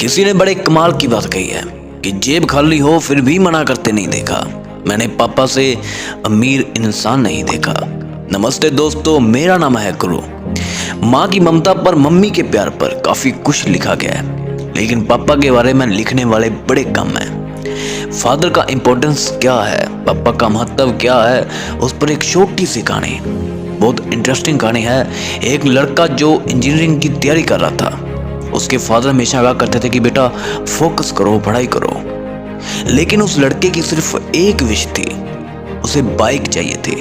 किसी ने बड़े कमाल की बात कही है कि जेब खाली हो फिर भी मना करते नहीं देखा। मैंने पापा से अमीर इंसान नहीं देखा। नमस्ते दोस्तों, मेरा नाम है गुरु। माँ की ममता पर, मम्मी के प्यार पर काफी कुछ लिखा गया है, लेकिन पापा के बारे में लिखने वाले बड़े कम हैं। फादर का इम्पोर्टेंस क्या है, पापा का महत्व क्या है, उस पर एक छोटी सी कहानी, बहुत इंटरेस्टिंग कहानी है। एक लड़का जो इंजीनियरिंग की तैयारी कर रहा था, उसके फादर हमेशा कहा करते थे कि बेटा फोकस करो, पढ़ाई करो, लेकिन उस लड़के की सिर्फ एक विश थी, उसे बाइक चाहिए थी।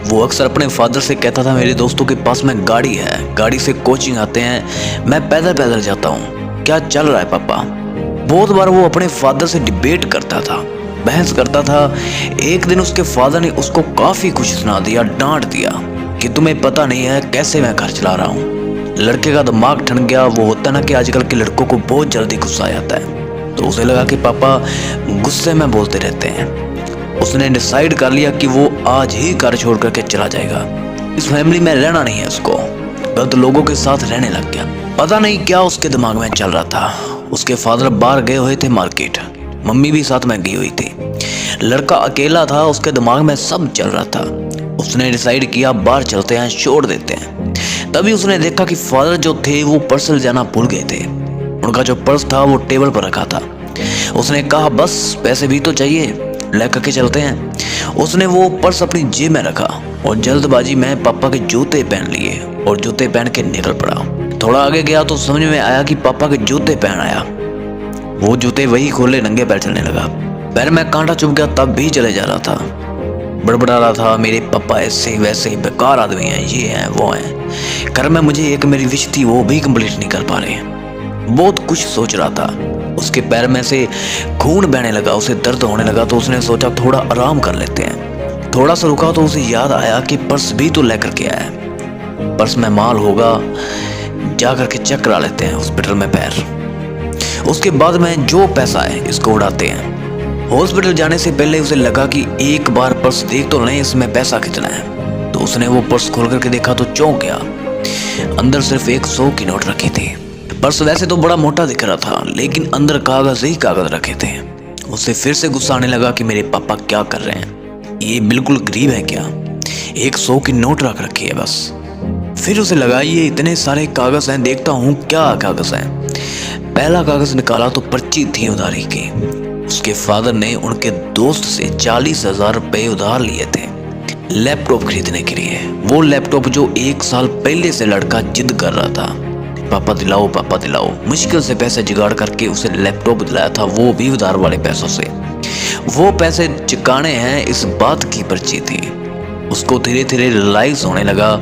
वो अक्सर अपने फादर से कहता था, मेरे दोस्तों के पास में गाड़ी है, गाड़ी से कोचिंग आते हैं, मैं पैदल पैदल जाता हूँ, क्या चल रहा है पापा। बहुत बार वो अपने फादर से डिबेट करता था, बहस करता था। एक दिन उसके फादर ने उसको काफी कुछ सुना दिया, डांट दिया कि तुम्हें पता नहीं है कैसे मैं घर चला रहा हूँ। लड़के का दिमाग ठन गया। वो होता ना कि आजकल के लड़कों को बहुत जल्दी गुस्सा आ जाता है, तो उसे लगा कि पापा गुस्से में बोलते रहते हैं। उसने डिसाइड कर लिया कि वो आज ही घर छोड़ करके चला जाएगा। इस फैमिली में रहना नहीं है उसको, गलत लोगों के साथ रहने लग गया। पता नहीं क्या उसके दिमाग में चल रहा था। उसके फादर बाहर गए हुए थे मार्केट, मम्मी भी साथ में गई हुई थी। लड़का अकेला था, उसके दिमाग में सब चल रहा था। उसने डिसाइड किया बाहर चलते हैं, छोड़ देते हैं। तभी उसने देखा कि फादर जो थे वो पर्स ले जाना भूल गए थे। उनका जो पर्स था वो टेबल पर रखा था। उसने कहा बस पैसे भी तो चाहिए, लेकर के चलते हैं। उसने वो पर्स अपनी जेब में रखा और जल्दबाजी में पापा के जूते पहन लिए और जूते पहन के निकल पड़ा। थोड़ा आगे गया तो समझ में आया कि पापा के जूते पहन आया। वो जूते वही खोले, नंगे पैर चलने लगा। पैर में कांटा चुभ गया, तब भी चले जा रहा था। बड़बड़ा रहा था, मेरे पापा ऐसे वैसे बेकार आदमी हैं, ये हैं वो हैं। घर में मुझे एक मेरी विश थी, वो भी कंप्लीट नहीं कर पा रहे हैं। बहुत कुछ सोच रहा था। उसके पैर में से खून बहने लगा, उसे दर्द होने लगा। तो उसने सोचा थोड़ा आराम कर लेते हैं। थोड़ा सा रुका तो उसे याद आया कि पर्स भी तो लेकर के आया है, पर्स में माल होगा, जा करके चेक करा लेते हैं हॉस्पिटल में पैर। उसके बाद में जो पैसा है इसको उड़ाते हैं। हॉस्पिटल जाने से पहले उसे लगा कि एक बार पर्स देख तो लें, इसमें पैसा कितना है। तो उसने वो पर्स खोल करके देखा तो चौंक गया। अंदर सिर्फ 100 की नोट रखी थी। पर्स वैसे तो बड़ा मोटा दिख रहा था, लेकिन अंदर कागज ही कागज रखे थे। उसे फिर से गुस्सा आने लगा कि मेरे पापा क्या कर रहे हैं, ये बिल्कुल गरीब है क्या, 100 की नोट रख रखी है बस। फिर उसे लगा ये इतने सारे कागज हैं, देखता हूँ क्या कागज हैं। पहला कागज निकाला तो पर्ची थी उधारी की। उसके फादर ने उनके दोस्त से 40,000 रुपए उधार लिए थे लैपटॉप खरीदने के लिए। वो लैपटॉप जो 1 साल पहले से लड़का जिद कर रहा था, पापा दिलाओ पापा दिलाओ। मुश्किल से पैसे जुगाड़ करके उसे लैपटॉप दिलाया था, वो भी उधार वाले पैसों से। वो पैसे चुकाने हैं, इस बात की पर्ची थी। उसको धीरे धीरे रियलाइज होने लगा,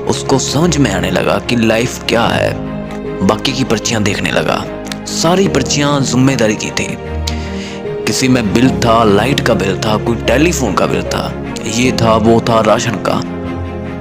उसको समझ में आने लगा कि लाइफ क्या है। बाकी की पर्चियां देखने लगा। सारी पर्चियां जिम्मेदारी की थी। किसी में बिल था, लाइट का बिल था, कोई टेलीफोन का बिल था, ये था वो था, राशन का।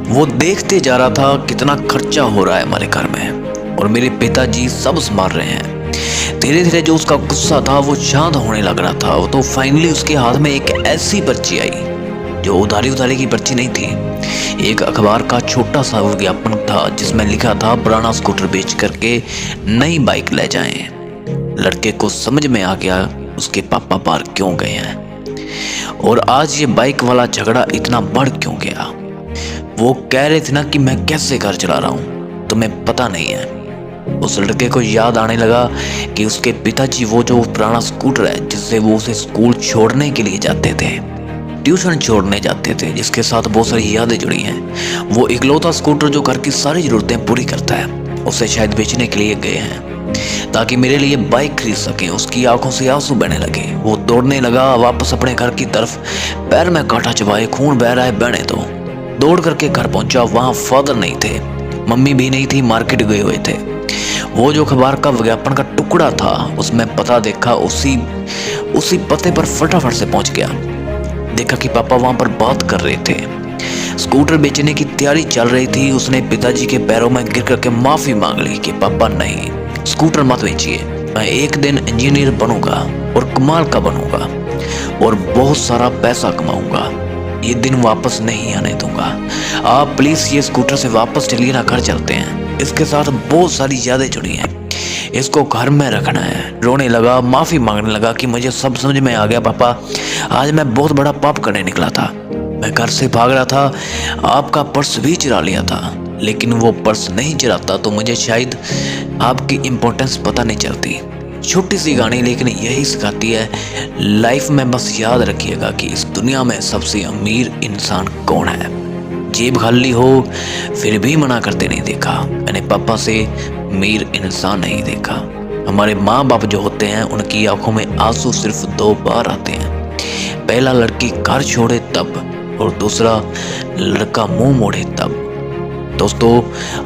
वो देखते जा रहा था कितना खर्चा हो रहा है हमारे घर में, और मेरे पिताजी सब संभाल रहे हैं। धीरे धीरे जो उसका गुस्सा था वो शांत होने लग रहा था। तो फाइनली उसके हाथ में एक ऐसी पर्ची आई जो उधारी की पर्ची नहीं थी। एक अखबार का छोटा सा विज्ञापन था जिसमें लिखा था पुराना स्कूटर बेच करके नई बाइक ले जाएं। लड़के को समझ में आ गया उसके पापा बाहर क्यों गए हैं और आज ये बाइक वाला झगड़ा इतना बढ़ क्यों गया। वो कह रहे थे ना कि मैं कैसे घर चला रहा हूँ, तुम्हें पता नहीं है। उस लड़के को याद आने लगा कि उसके पिताजी वो जो पुराना स्कूटर है जिससे वो उसे स्कूल छोड़ने के लिए जाते थे, ट्यूशन छोड़ने जाते थे, जिसके साथ बहुत सारी यादें जुड़ी हैं। वो इकलौता स्कूटर जो घर की सारी जरूरतें पूरी करता है, उसे शायद बेचने के लिए गए हैं ताकि मेरे लिए बाइक खरीद सकें। उसकी आंखों से आंसू बहने लगे। वो दौड़ने लगा वापस अपने घर की तरफ। पैर में कांटा चबाए, खून बह रहा है, बहने दो। दौड़ करके घर पहुंचा। वहां फादर नहीं थे, मम्मी भी नहीं थी, मार्केट गए हुए थे। वो जो अखबार का विज्ञापन का टुकड़ा था उसमें पता देखा, उसी पते पर फटाफट से पहुंच गया। देखा कि पापा वहां पर बात कर रहे थे। स्कूटर बेचने की तैयारी चल रही थी। उसने पिताजी के पैरों में गिर करके माफी मांग ली कि पापा नहीं, स्कूटर मत बेचिए, मैं एक दिन इंजीनियर बनूंगा और कमाल का बनूंगा और बहुत सारा पैसा कमाऊंगा, ये दिन वापस नहीं आने दूंगा। आप प्लीज ये स्कूटर से वापस चलिए ना, घर चलते हैं। इसके साथ बहुत सारी यादें जुड़ी हैं। इसको घर में रखना है। रोने लगा, माफ़ी मांगने लगा कि मुझे सब समझ में आ गया पापा, आज मैं बहुत बड़ा पाप करने निकला था। मैं घर से भाग रहा था, आपका पर्स भी चुरा लिया था, लेकिन वो पर्स नहीं चुराता तो मुझे शायद आपकी इम्पोर्टेंस पता नहीं चलती। छोटी सी गानी लेकिन यही सिखाती है लाइफ में। बस याद रखिएगा कि इस दुनिया में सबसे अमीर इंसान कौन है। जेब खाली हो फिर भी मना करते नहीं देखा। मैंने पापा से अमीर इंसान नहीं देखा। हमारे माँ बाप जो होते हैं उनकी आंखों में आंसू सिर्फ 2 बार आते हैं। पहला लड़की घर छोड़े तब, और दूसरा लड़का मुंह मोड़े तब। दोस्तों,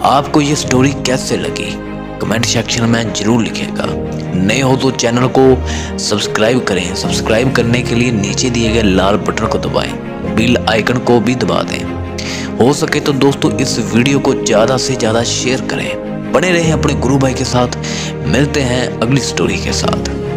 आपको ये स्टोरी कैसे लगी कमेंट सेक्शन में जरूर लिखिएगा। नए हो तो चैनल को सब्सक्राइब करें। सब्सक्राइब करने के लिए नीचे दिए गए लाल बटन को दबाएं, बेल आइकन को भी दबा दें। हो सके तो दोस्तों इस वीडियो को ज़्यादा से ज़्यादा शेयर करें। बने रहें अपने गुरु भाई के साथ। मिलते हैं अगली स्टोरी के साथ।